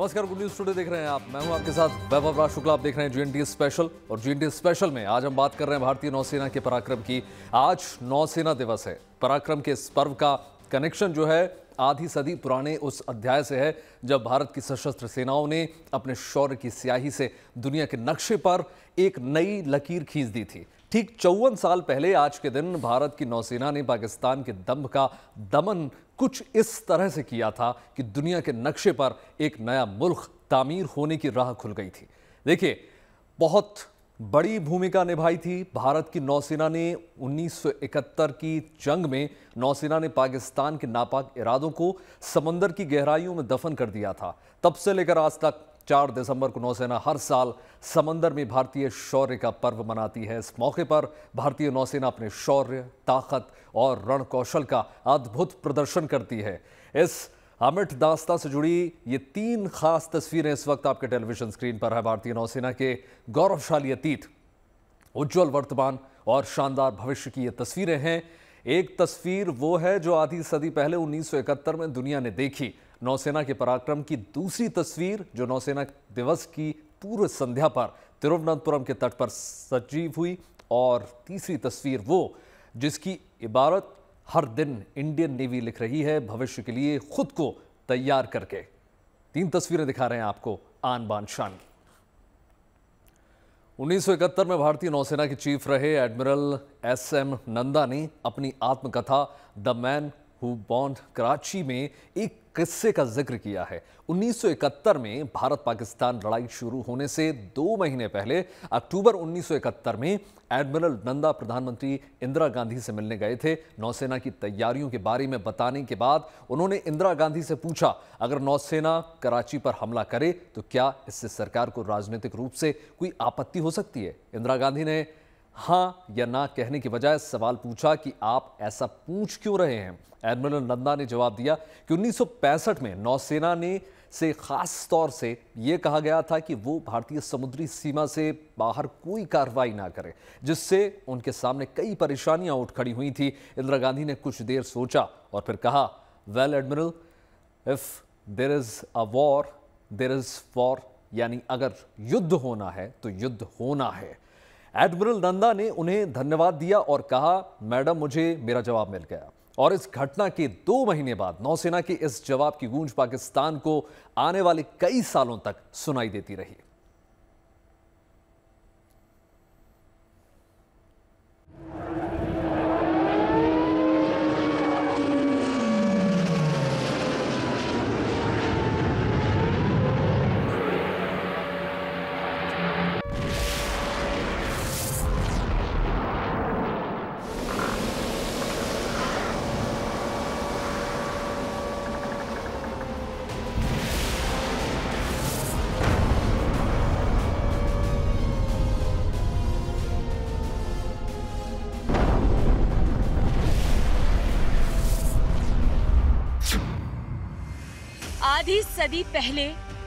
नमस्कार, good news studio देख रहे हैं आप। मैं हूं आपके साथ वैभव राज शुक्ला। आप देख रहे हैं जीएनटी स्पेशल। और जीएनटी स्पेशल में आज हम बात कर रहे हैं भारतीय नौसेना के पराक्रम की। आज नौसेना दिवस है। पराक्रम के इस पर्व का कनेक्शन जो है आधी सदी पुराने उस अध्याय से है जब भारत की सशस्त्र सेनाओं ने अपने शौर्य की स्याही से दुनिया के नक्शे पर एक नई लकीर खींच दी थी। ठीक 54 साल पहले आज के दिन भारत की नौसेना ने पाकिस्तान के दंभ का दमन कुछ इस तरह से किया था कि दुनिया के नक्शे पर एक नया मुल्क तामीर होने की राह खुल गई थी। देखिए, बहुत बड़ी भूमिका निभाई थी भारत की नौसेना ने। 1971 की जंग में नौसेना ने पाकिस्तान के नापाक इरादों को समंदर की गहराइयों में दफन कर दिया था। तब से लेकर आज तक 4 दिसंबर को नौसेना हर साल समंदर में भारतीय शौर्य का पर्व मनाती है। इस मौके पर भारतीय नौसेना अपने शौर्य, ताकत और रण कौशल का अद्भुत प्रदर्शन करती है। इस अमिट दास्तां से जुड़ी ये 3 खास तस्वीरें इस वक्त आपके टेलीविजन स्क्रीन पर है। भारतीय नौसेना के गौरवशाली अतीत, उज्जवल वर्तमान और शानदार भविष्य की ये तस्वीरें हैं। एक तस्वीर वो है जो आधी सदी पहले 1971 में दुनिया ने देखी, नौसेना के पराक्रम की। दूसरी तस्वीर जो नौसेना दिवस की पूर्व संध्या पर तिरुवनंतपुरम के तट पर सजीव हुई। और तीसरी तस्वीर वो जिसकी इबारत हर दिन इंडियन नेवी लिख रही है भविष्य के लिए खुद को तैयार करके। 3 तस्वीरें दिखा रहे हैं आपको आन बान शान। 1971 में भारतीय नौसेना के चीफ रहे एडमिरल SM नंदा ने अपनी आत्मकथा the man who born Karachi में एक किस्से का जिक्र किया है। 1971 में भारत पाकिस्तान लड़ाई शुरू होने से 2 महीने पहले अक्टूबर 1971 में एडमिरल नंदा प्रधानमंत्री इंदिरा गांधी से मिलने गए थे। नौसेना की तैयारियों के बारे में बताने के बाद उन्होंने इंदिरा गांधी से पूछा, अगर नौसेना कराची पर हमला करे तो क्या इससे सरकार को राजनीतिक रूप से कोई आपत्ति हो सकती है? इंदिरा गांधी ने हाँ या ना कहने की बजाय सवाल पूछा कि आप ऐसा पूछ क्यों रहे हैं? एडमिरल नंदा ने जवाब दिया कि 1965 में नौसेना ने से खास तौर से यह कहा गया था कि वो भारतीय समुद्री सीमा से बाहर कोई कार्रवाई ना करे, जिससे उनके सामने कई परेशानियां उठ खड़ी हुई थी। इंदिरा गांधी ने कुछ देर सोचा और फिर कहा, well admiral, if there is a war there is war, यानी अगर युद्ध होना है तो युद्ध होना है। एडमिरल नंदा ने उन्हें धन्यवाद दिया और कहा, मैडम मुझे मेरा जवाब मिल गया। और इस घटना के 2 महीने बाद नौसेना के इस जवाब की गूंज पाकिस्तान को आने वाले कई सालों तक सुनाई देती रही। आधी सदी पहले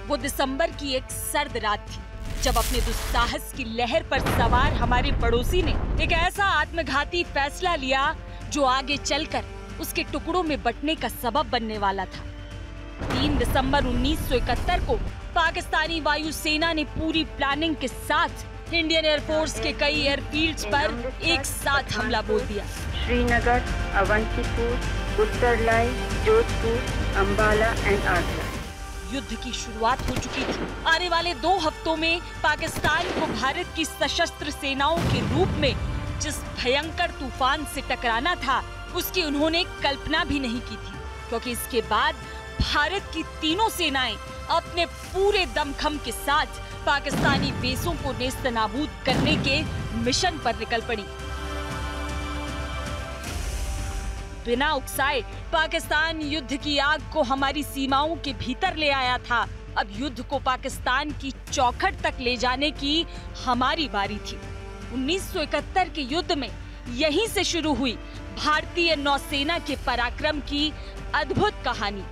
वो दिसंबर की एक सर्द रात थी जब अपने दुस्साहस की लहर पर सवार हमारे पड़ोसी ने एक ऐसा आत्मघाती फैसला लिया जो आगे चलकर उसके टुकड़ों में बंटने का सबब बनने वाला था। 3 दिसंबर 1971 को पाकिस्तानी वायुसेना ने पूरी प्लानिंग के साथ इंडियन एयरफोर्स के कई एयरफील्ड्स पर एक साथ हमला बोल दिया। श्रीनगर, अवंतीपुर, उत्तरलाई, जोधपुर, अंबाला एंड आगरा। युद्ध की शुरुआत हो चुकी थी। आने वाले 2 हफ्तों में पाकिस्तान को भारत की सशस्त्र सेनाओं के रूप में जिस भयंकर तूफान से टकराना था उसकी उन्होंने कल्पना भी नहीं की थी, क्योंकि इसके बाद भारत की तीनों सेनाएं अपने पूरे दमखम के साथ पाकिस्तानी बेसों को नेस्तनाबूद करने के मिशन पर निकल पड़ी। बिना उकसाए पाकिस्तान युद्ध की आग को हमारी सीमाओं के भीतर ले आया था। अब युद्ध को पाकिस्तान की चौखट तक ले जाने की हमारी बारी थी। 1971 के युद्ध में यहीं से शुरू हुई भारतीय नौसेना के पराक्रम की अद्भुत कहानी।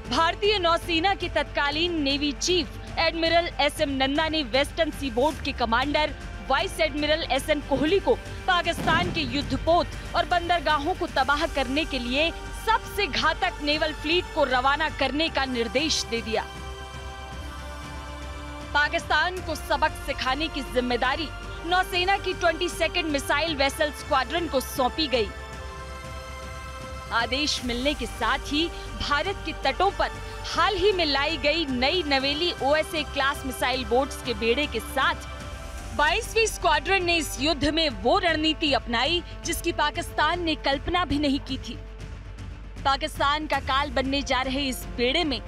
भारतीय नौसेना के तत्कालीन navy chief admiral SM Nanda ने वेस्टर्न सीबोर्ड के commander vice admiral SN Kohli को पाकिस्तान के युद्धपोत और बंदरगाहों को तबाह करने के लिए सबसे घातक नेवल फ्लीट को रवाना करने का निर्देश दे दिया। पाकिस्तान को सबक सिखाने की जिम्मेदारी नौसेना की 22nd मिसाइल वेसल स्क्वाड्रन को सौंपी गई। आदेश मिलने के साथ ही भारत के तटों पर हाल ही में लाई गई नई नवेली OSA क्लास मिसाइल बोट्स के बेड़े के साथ 22वीं स्क्वाड्रन ने इस युद्ध में वो रणनीति अपनाई जिसकी पाकिस्तान ने कल्पना भी नहीं की थी। पाकिस्तान का काल बनने जा रहे इस बेड़े में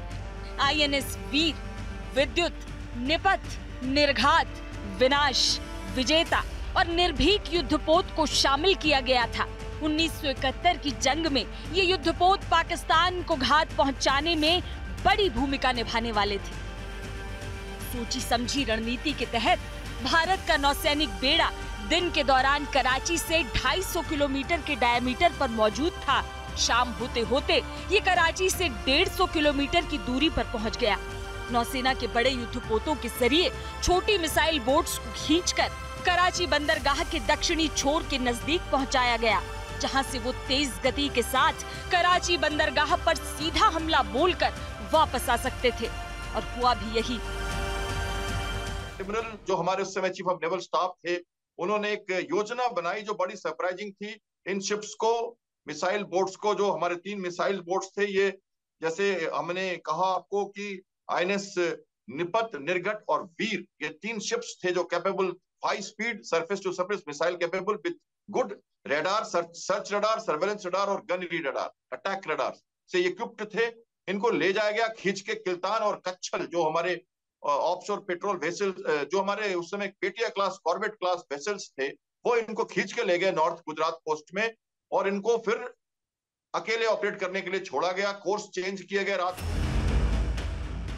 INS वीर, विद्युत, निपथ, निर्घात, विनाश, विजेता और निर्भीक युद्धपोत को शामिल किया गया था। 1971 की जंग में ये युद्धपोत पाकिस्तान को घात पहुंचाने में बड़ी भूमिका निभाने वाले थे। सोची समझी रणनीति के तहत भारत का नौसैनिक बेड़ा दिन के दौरान कराची से 250 किलोमीटर के डायमीटर पर मौजूद था। शाम होते होते ये कराची से 150 किलोमीटर की दूरी पर पहुंच गया। नौसेना के बड़े युद्धपोतों के जरिए छोटी मिसाइल बोट्स को खींचकर कराची बंदरगाह के दक्षिणी छोर के नजदीक पहुंचाया गया, जहां से वो तेज गति के साथ कराची बंदरगाह पर सीधा हमला बोलकर वापस आ सकते थे। और हुआ भी यही। एडमिरल जो हमारे उस समय चीफ ऑफ नेवल स्टाफ थे, उन्होंने एक योजना बनाई जो बड़ी सरप्राइजिंग थी। इन शिप्स को, मिसाइल बोट्स को, जो हमारे 3 मिसाइल बोट्स थे, ये जैसे हमने कहा आपको कि INS निपत, निर्घट और वीर, ये 3 शिप्स थे जो capable 5 speed surface to surface missile capable with good radar, search radar, surveillance radar और गन रडार, अटैक रडार से इक्विप्ड थे। इनको ले जाया गया खींच के किल्तान और कच्छल, जो हमारे ऑफशोर पेट्रोल वेसल, जो हमारे उस समय पेटिया क्लास, कॉर्बेट क्लास वेसल्स थे, वो इनको खींच के ले गए नॉर्थ गुजरात कोस्ट में और इनको फिर अकेले ऑपरेट करने के लिए छोड़ा गया। कोर्स चेंज किया गया। रात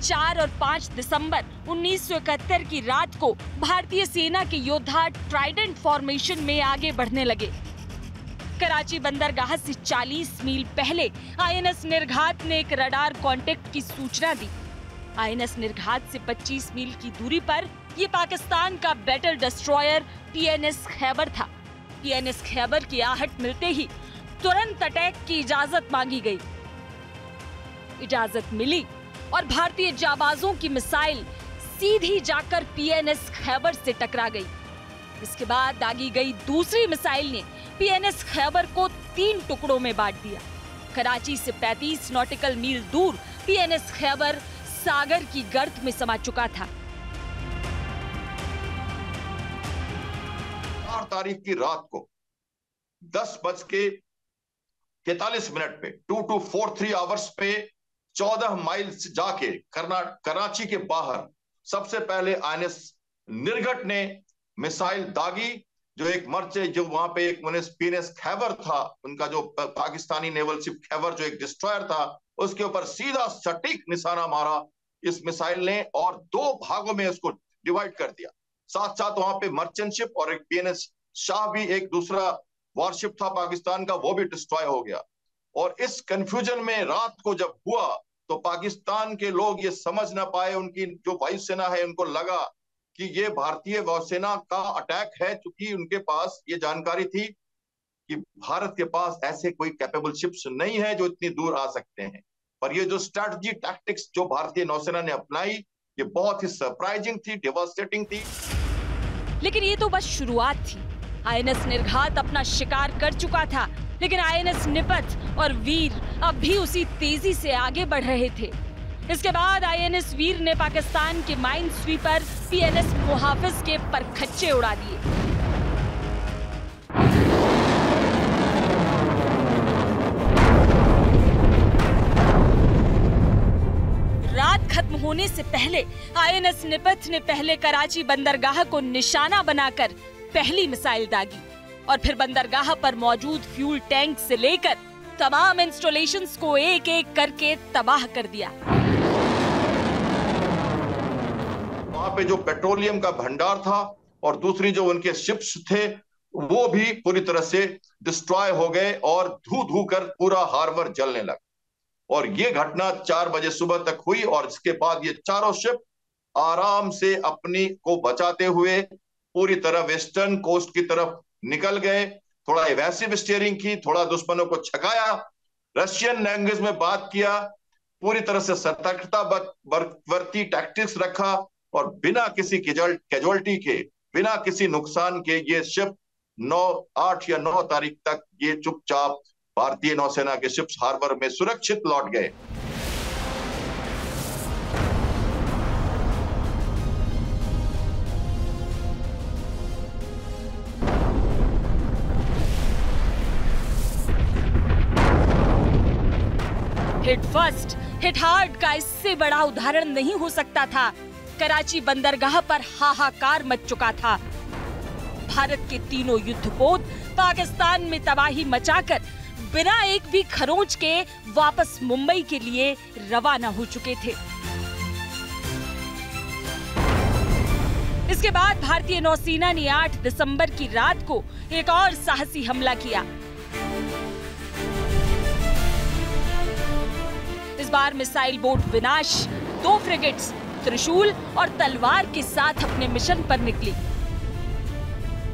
4 और 5 दिसंबर 1971 की रात को भारतीय सेना के योद्धा ट्राइडेंट फॉर्मेशन में आगे बढ़ने लगे। कराची बंदरगाह से 40 मील पहले INS निर्घात ने एक रडार कांटेक्ट की सूचना दी। INS निर्घात से 25 मील की दूरी पर ये पाकिस्तान का बैटल डिस्ट्रॉयर PNS खैबर था। PNS खैबर की आहट मिलते ही तुरंत अटैक की इजाजत मांगी गई। इजाजत मिली और भारतीय जाबाजों की मिसाइल सीधी जाकर PNS खैबर से टकरा गई। इसके बाद दागी गई दूसरी मिसाइल ने PNS खैबर को 3 टुकड़ों में बांट दिया। कराची से 35 नॉटिकल मील दूर PNS खैबर सागर की गर्त में समा चुका था। 4 तारीख की रात को 10:43 पे 2243 आवर्स पे 14 माइल जाके कराची के बाहर सबसे पहले INS निर्घट ने मिसाइल दागी, जो एक मर्चे, जो वहां पे एक PNS खैबर था, उनका जो पाकिस्तानी नेवल शिप खैबर जो एक डिस्ट्रॉयर था, उसके ऊपर सीधा सटीक निशाना मारा इस मिसाइल ने और 2 भागों में उसको डिवाइड कर दिया। साथ साथ वहां पे मर्चेंट शिप और एक PNS शाह भी, एक दूसरा वॉरशिप था पाकिस्तान का, वो भी डिस्ट्रॉय हो गया। और इस कंफ्यूजन में रात को जब हुआ तो पाकिस्तान के लोग ये समझ ना पाए, उनकी जो वायुसेना है उनको लगा कि ये भारतीय वायुसेना का अटैक है, क्योंकि उनके पास ये जानकारी थी कि भारत के पास ऐसे कोई कैपेबल शिप्स नहीं है जो इतनी दूर आ सकते हैं। पर ये जो स्ट्रैटेजी, टैक्टिक्स जो भारतीय नौसेना ने अपनाई, ये बहुत ही सरप्राइजिंग थी, डेवास्टेटिंग थी। लेकिन ये तो बस शुरुआत थी। INS निर्घात अपना शिकार कर चुका था, लेकिन INS निपथ और वीर अब भी उसी तेजी से आगे बढ़ रहे थे। इसके बाद INS वीर ने पाकिस्तान के माइन स्वीपर PNS मुहाफिज के परखच्चे उड़ा दिए। रात खत्म होने से पहले INS निपथ ने पहले कराची बंदरगाह को निशाना बनाकर पहली मिसाइल दागी और फिर बंदरगाह पर मौजूद फ्यूल टैंक से लेकर तमाम इंस्टॉलेशंस को एक एक करके तबाह कर दिया। वहां पे जो पेट्रोलियम का भंडार था और दूसरी जो उनके शिप्स थे, वो भी पूरी तरह से डिस्ट्रॉय हो गए और धू धू कर पूरा हार्बर जलने लगा। और ये घटना 4 बजे सुबह तक हुई और इसके बाद ये चारों शिप आराम से अपनी को बचाते हुए पूरी तरह वेस्टर्न कोस्ट की तरफ निकल गए। थोड़ा इवेसिव स्टीयरिंग की, थोड़ा दुश्मनों को छकाया, रशियन लैंग्वेज में बात किया, पूरी तरह से सतर्कता बरती, टैक्टिक्स रखा और बिना किसी कैजुअल्टी के, बिना किसी नुकसान के ये शिप 8 या 9 तारीख तक ये चुपचाप भारतीय नौसेना के शिप्स हार्बर में सुरक्षित लौट गए। हिट फर्स्ट हिट हार्ड का इससे बड़ा उदाहरण नहीं हो सकता था। कराची बंदरगाह पर हाहाकार मच चुका था। भारत के तीनों युद्धपोत पाकिस्तान में तबाही मचाकर बिना एक भी खरोंच के वापस मुंबई के लिए रवाना हो चुके थे। इसके बाद भारतीय नौसेना ने 8 दिसंबर की रात को एक और साहसी हमला किया। इस बार मिसाइल बोट विनाश 2 फ्रिगेट्स त्रिशूल और तलवार के साथ अपने मिशन पर निकली।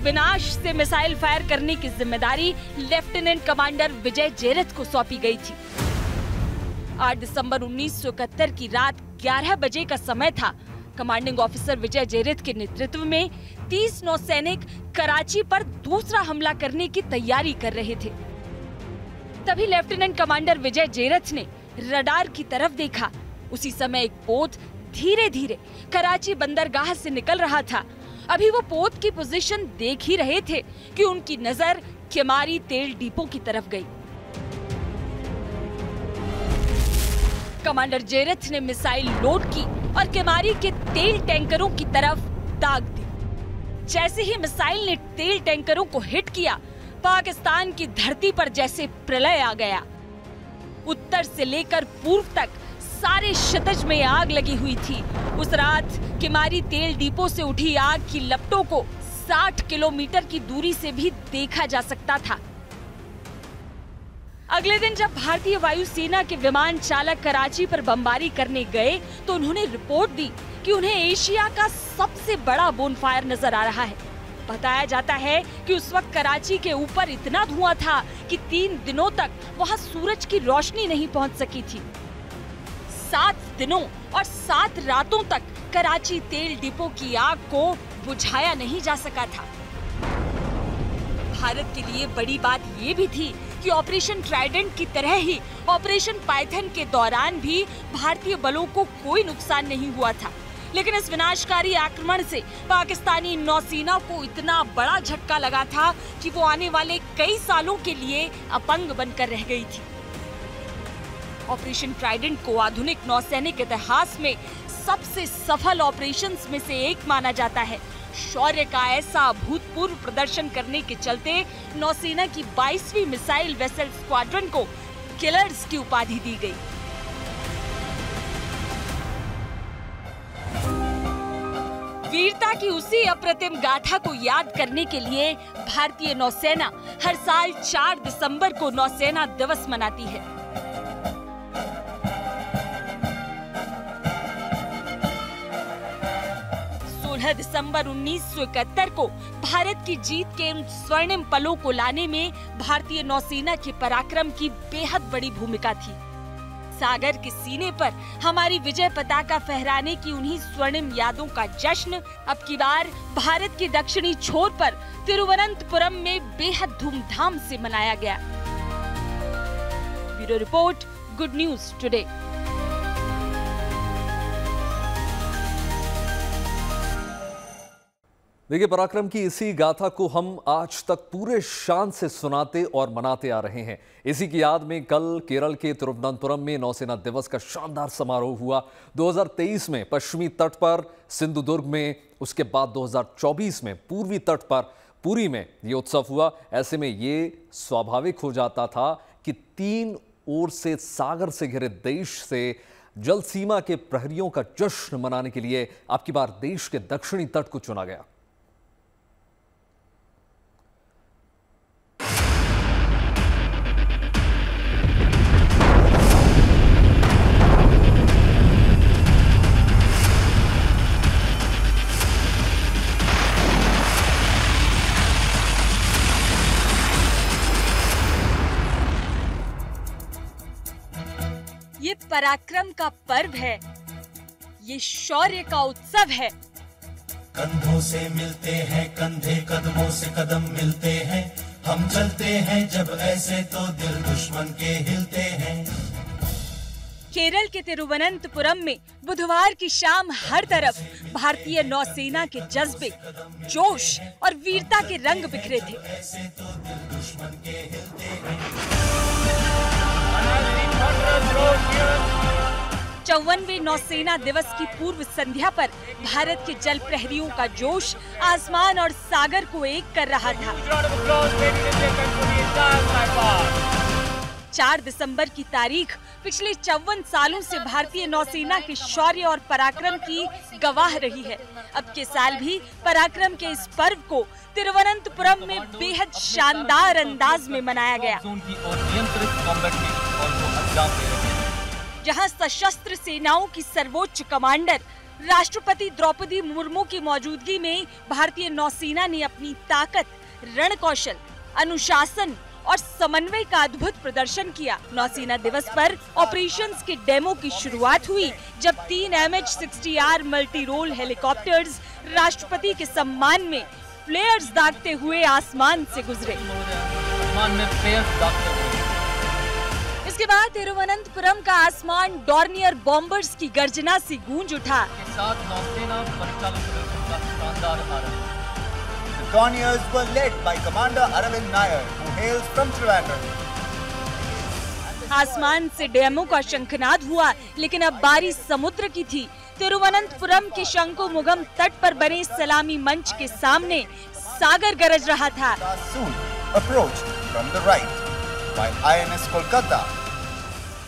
विनाश से मिसाइल फायर करने की जिम्मेदारी लेफ्टिनेंट कमांडर विजय जेरथ को सौंपी गई थी। 8 दिसंबर 1971 की रात 11 बजे का समय था। कमांडिंग ऑफिसर विजय जेरथ के नेतृत्व में 30 नौसैनिक कराची पर दूसरा हमला करने की तैयारी कर रहे थे। तभी लेफ्टिनेंट कमांडर विजय जेरथ ने रडार की तरफ देखा। उसी समय एक पोत धीरे धीरे कराची बंदरगाह से निकल रहा था। अभी वो पोत की पोजीशन देख ही रहे थे कि उनकी नजर केमारी तेल डिपो की तरफ गई। कमांडर जेरथ ने मिसाइल लोड की और केमारी के तेल टैंकरों की तरफ दाग दी। जैसे ही मिसाइल ने तेल टैंकरों को हिट किया, पाकिस्तान की धरती पर जैसे प्रलय आ गया। उत्तर से लेकर पूर्व तक सारे क्षितिज में आग लगी हुई थी। उस रात केमारी तेल डिपो से उठी आग की लपटों को 60 किलोमीटर की दूरी से भी देखा जा सकता था। अगले दिन जब भारतीय वायुसेना के विमान चालक कराची पर बमबारी करने गए तो उन्होंने रिपोर्ट दी कि उन्हें एशिया का सबसे बड़ा बोनफायर नजर आ रहा है। बताया जाता है कि उस वक्त कराची के ऊपर इतना धुआं था कि 3 दिनों तक वहां सूरज की रोशनी नहीं पहुंच सकी थी। 7 दिनों और 7 रातों तक कराची तेल डिपो की आग को बुझाया नहीं जा सका था। भारत के लिए बड़ी बात ये भी थी कि ऑपरेशन ट्राइडेंट की तरह ही ऑपरेशन पाइथन के दौरान भी भारतीय बलों को कोई नुकसान नहीं हुआ था। लेकिन इस विनाशकारी आक्रमण से पाकिस्तानी नौसेना को इतना बड़ा झटका लगा था कि वो आने वाले कई सालों के लिए अपंग बनकर रह गई थी। ऑपरेशन ट्राइडेंट को आधुनिक नौसैनिक इतिहास में सबसे सफल ऑपरेशंस में से एक माना जाता है। शौर्य का ऐसा अभूतपूर्व प्रदर्शन करने के चलते नौसेना की 22वीं मिसाइल वेसल स्क्वाड्रन को किलर्स की उपाधि दी गई। वीरता की उसी अप्रतिम गाथा को याद करने के लिए भारतीय नौसेना हर साल 4 दिसंबर को नौसेना दिवस मनाती है। 16 दिसंबर 1971 को भारत की जीत के उन स्वर्णिम पलों को लाने में भारतीय नौसेना के पराक्रम की बेहद बड़ी भूमिका थी। सागर के सीने पर हमारी विजय पताका फहराने की उन्हीं स्वर्णिम यादों का जश्न अब की बार भारत के दक्षिणी छोर पर तिरुवनंतपुरम में बेहद धूमधाम से मनाया गया। Bureau report, good news today. देखिए, पराक्रम की इसी गाथा को हम आज तक पूरे शान से सुनाते और मनाते आ रहे हैं। इसी की याद में कल केरल के तिरुवनंतपुरम में नौसेना दिवस का शानदार समारोह हुआ। 2023 में पश्चिमी तट पर सिंधुदुर्ग में, उसके बाद 2024 में पूर्वी तट पर पुरी में ये उत्सव हुआ। ऐसे में ये स्वाभाविक हो जाता था कि 3 ओर से सागर से घिरे देश से जल सीमा के प्रहरियों का जश्न मनाने के लिए अब की बार देश के दक्षिणी तट को चुना गया। ये पराक्रम का पर्व है। ये शौर्य का उत्सव है। कंधों से मिलते हैं कंधे, कदमों से कदम मिलते हैं, हम चलते हैं जब ऐसे तो दिल दुश्मन के हिलते हैं। केरल के तिरुवनंतपुरम में बुधवार की शाम हर तरफ भारतीय नौसेना के जज्बे, जोश और वीरता के रंग बिखरे थे। 54वें नौसेना दिवस की पूर्व संध्या पर भारत के जल प्रहरियों का जोश आसमान और सागर को एक कर रहा था। 4 दिसंबर की तारीख पिछले 54 सालों से भारतीय नौसेना के शौर्य और पराक्रम की गवाह रही है। अब के साल भी पराक्रम के इस पर्व को तिरुवनंतपुरम में बेहद शानदार अंदाज में मनाया गया, जहां सशस्त्र सेनाओं की सर्वोच्च कमांडर राष्ट्रपति द्रौपदी मुर्मू की मौजूदगी में भारतीय नौसेना ने अपनी ताकत, रण कौशल, अनुशासन और समन्वय का अद्भुत प्रदर्शन किया। नौसेना दिवस पर ऑपरेशंस के डेमो की शुरुआत हुई जब 3 MH-60R मल्टी रोल हेलीकॉप्टर्स राष्ट्रपति के सम्मान में फ्लेयर्स दागते हुए आसमान से गुजरे। इसके बाद तिरुवनंतपुरम का आसमान डॉर्नियर बॉम्बर्स की गर्जना से गूंज उठा। The Dorniers were led by Commander Aravind Nair, who hails from Trivandrum. आसमान से डेमो का शंखनाद हुआ, लेकिन अब बारी समुद्र की थी। तिरुवनंतपुरम के शंकुमुगम तट पर बने सलामी मंच के सामने सागर गरज रहा था। Soon approached from the right, while INS Kolkata.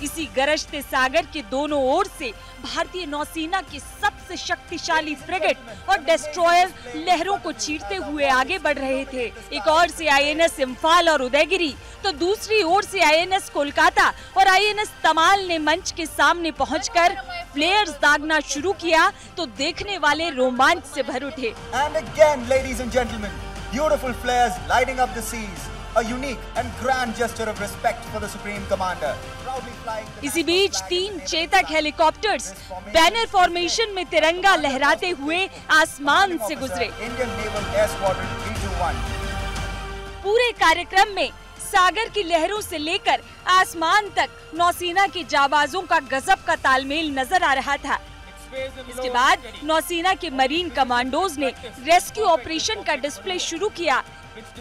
इसी गरजते सागर के दोनों ओर से भारतीय नौसेना के सबसे शक्तिशाली फ्रिगेट और डिस्ट्रॉयर लहरों को चीरते हुए आगे बढ़ रहे थे। एक ओर से INS इम्फाल और उदयगिरी, तो दूसरी ओर से INS कोलकाता और INS तमाल ने मंच के सामने पहुंचकर फ्लेयर्स दागना शुरू किया तो देखने वाले रोमांच से भर उठे। And again, ladies and gentlemen, beautiful flares lighting up the seas. A unique and grand gesture of respect for the Supreme Commander. Proudly flying. इसी बीच 3 चेतक हेलीकॉप्टर्स बैनर फॉर्मेशन में तिरंगा लहराते हुए आसमान से गुजरे। Indian Naval Air Squadron 321. पूरे कार्यक्रम में सागर की लहरों से लेकर आसमान तक नौसेना के जाबाजों का गजब का तालमेल नजर आ रहा था। इसके बाद नौसेना के मरीन कमांडोज ने रेस्क्यू ऑपरेशन का डिस्प्ले शुरू किया।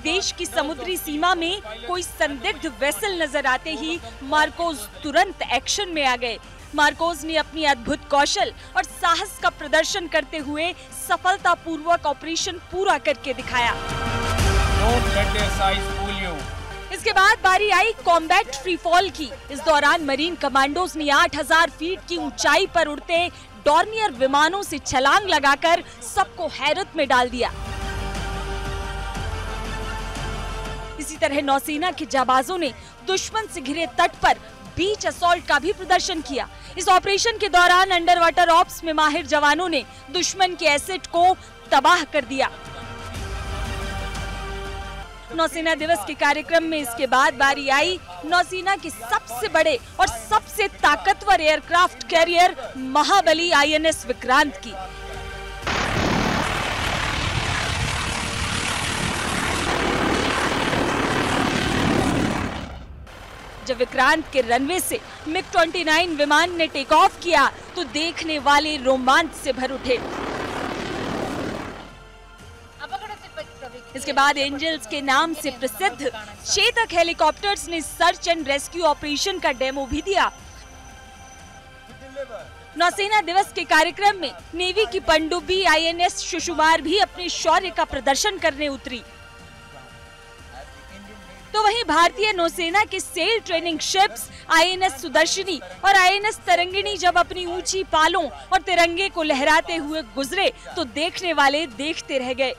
देश की समुद्री सीमा में कोई संदिग्ध वेसल नजर आते ही मार्कोस तुरंत एक्शन में आ गए। मार्कोस ने अपनी अद्भुत कौशल और साहस का प्रदर्शन करते हुए सफलतापूर्वक ऑपरेशन पूरा करके दिखाया। इसके बाद बारी आई कॉम्बैट फ्री फॉल की। इस दौरान मरीन कमांडोज ने 8000 फीट की ऊंचाई पर उड़ते डॉर्नियर विमानों से छलांग लगाकर सबको हैरत में डाल दिया। इसी तरह नौसेना के जाबाजों ने दुश्मन से घिरे तट पर बीच असॉल्ट का भी प्रदर्शन किया। इस ऑपरेशन के दौरान अंडर वाटर ऑप्स में माहिर जवानों ने दुश्मन के एसेट को तबाह कर दिया। नौसेना दिवस के कार्यक्रम में इसके बाद बारी आई नौसेना के सबसे बड़े और सबसे ताकतवर एयरक्राफ्ट कैरियर महाबली INS विक्रांत की। जब विक्रांत के रनवे से MiG-29 विमान ने टेक ऑफ किया तो देखने वाले रोमांच से भर उठे। इसके बाद एंजल्स के नाम से प्रसिद्ध चेतक हेलीकॉप्टर्स ने सर्च एंड रेस्क्यू ऑपरेशन का डेमो भी दिया। नौसेना दिवस के कार्यक्रम में नेवी की पनडुब्बी INS सुषुमार भी अपने शौर्य का प्रदर्शन करने उतरी। तो वहीं भारतीय नौसेना के cell training ships INS Sudarshani और INS तरंगिणी जब अपनी ऊंची पालों और तिरंगे को लहराते हुए गुजरे तो देखने वाले देखते रह गए।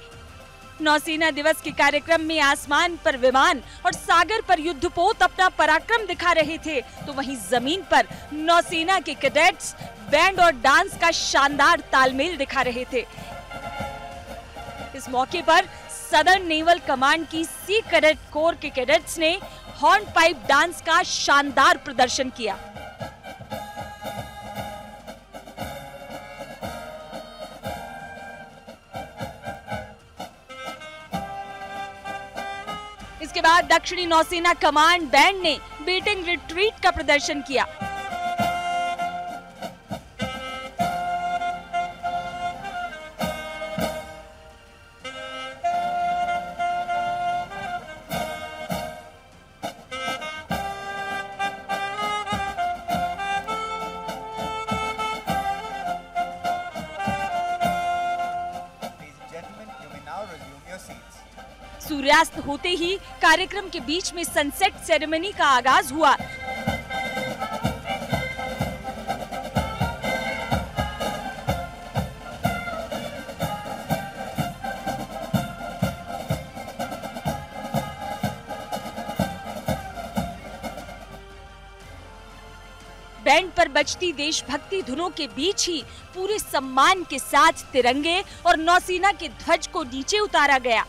नौसेना दिवस के कार्यक्रम में आसमान पर विमान और सागर पर युद्धपोत अपना पराक्रम दिखा रहे थे, तो वहीं जमीन पर नौसेना के कैडेट्स बैंड और डांस का शानदार तालमेल दिखा रहे थे। इस मौके पर सदर्न नेवल कमांड की सी कैडेट कोर के कैडेट्स ने हॉर्न पाइप डांस का शानदार प्रदर्शन किया। इसके बाद दक्षिणी नौसेना कमांड बैंड ने बीटिंग रिट्रीट का प्रदर्शन किया। सूर्यास्त होते ही कार्यक्रम के बीच में सनसेट सेरेमनी का आगाज हुआ। बैंड पर बजती देशभक्ति धुनों के बीच ही पूरे सम्मान के साथ तिरंगे और नौसेना के ध्वज को नीचे उतारा गया।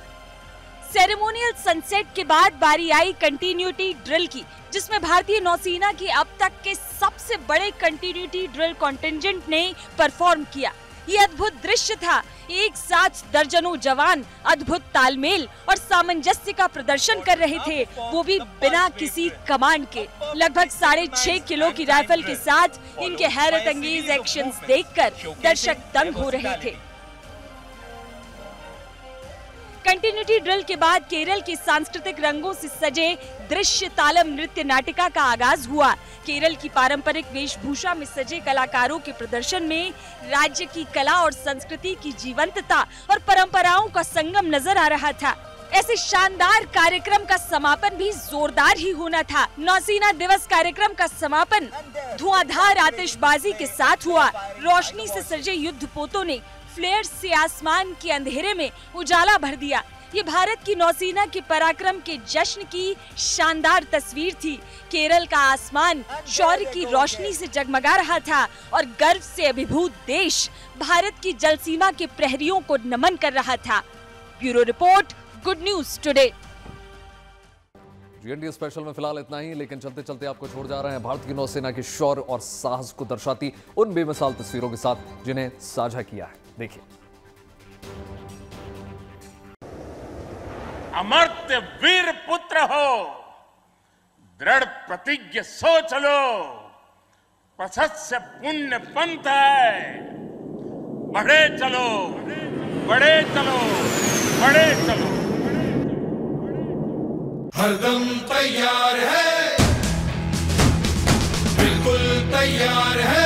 सेरेमोनियल सनसेट के बाद बारी आई कंटिन्यूटी ड्रिल की, जिसमें भारतीय नौसेना के अब तक के सबसे बड़े कंटिन्यूटी ड्रिल कॉन्टिंजेंट ने परफॉर्म किया। ये अद्भुत दृश्य था। एक साथ दर्जनों जवान अद्भुत तालमेल और सामंजस्य का प्रदर्शन कर रहे थे, वो भी बिना किसी कमांड के। लगभग 6.5 किलो की राइफल के साथ इनके हैरत अंगेज एक्शंस देखकर दर्शक दंग हो रहे थे। कंटिन्यूटी ड्रिल के बाद केरल के सांस्कृतिक रंगों से सजे दृश्य तालम नृत्य नाटिका का आगाज हुआ। केरल की पारंपरिक वेशभूषा में सजे कलाकारों के प्रदर्शन में राज्य की कला और संस्कृति की जीवंतता और परंपराओं का संगम नजर आ रहा था। ऐसे शानदार कार्यक्रम का समापन भी जोरदार ही होना था। नौसेना दिवस कार्यक्रम का समापन धुआंधार आतिशबाजी के साथ हुआ। रोशनी से सजे युद्धपोतों ने फ्लेयर से आसमान के अंधेरे में उजाला भर दिया। ये भारत की नौसेना के पराक्रम के जश्न की शानदार तस्वीर थी। केरल का आसमान शौर्य की रोशनी से जगमगा रहा था और गर्व से अभिभूत देश भारत की जलसीमा के प्रहरियों को नमन कर रहा था। Bureau report, good news today. GND special में फिलहाल इतना ही, लेकिन चलते चलते आपको छोड़ जा रहे हैं भारत की नौसेना के शौर्य और साहस को दर्शाती उन बेमिसाल तस्वीरों के साथ जिन्हें साझा किया है। देखिए। अमर्त्य वीर पुत्र हो, दृढ़ प्रतिज्ञ सोच लो, प्रशस्य पुण्य पंथ है। बढ़े चलो, बढ़े चलो, बढ़े चलो। हरदम तैयार है, बिल्कुल तैयार है।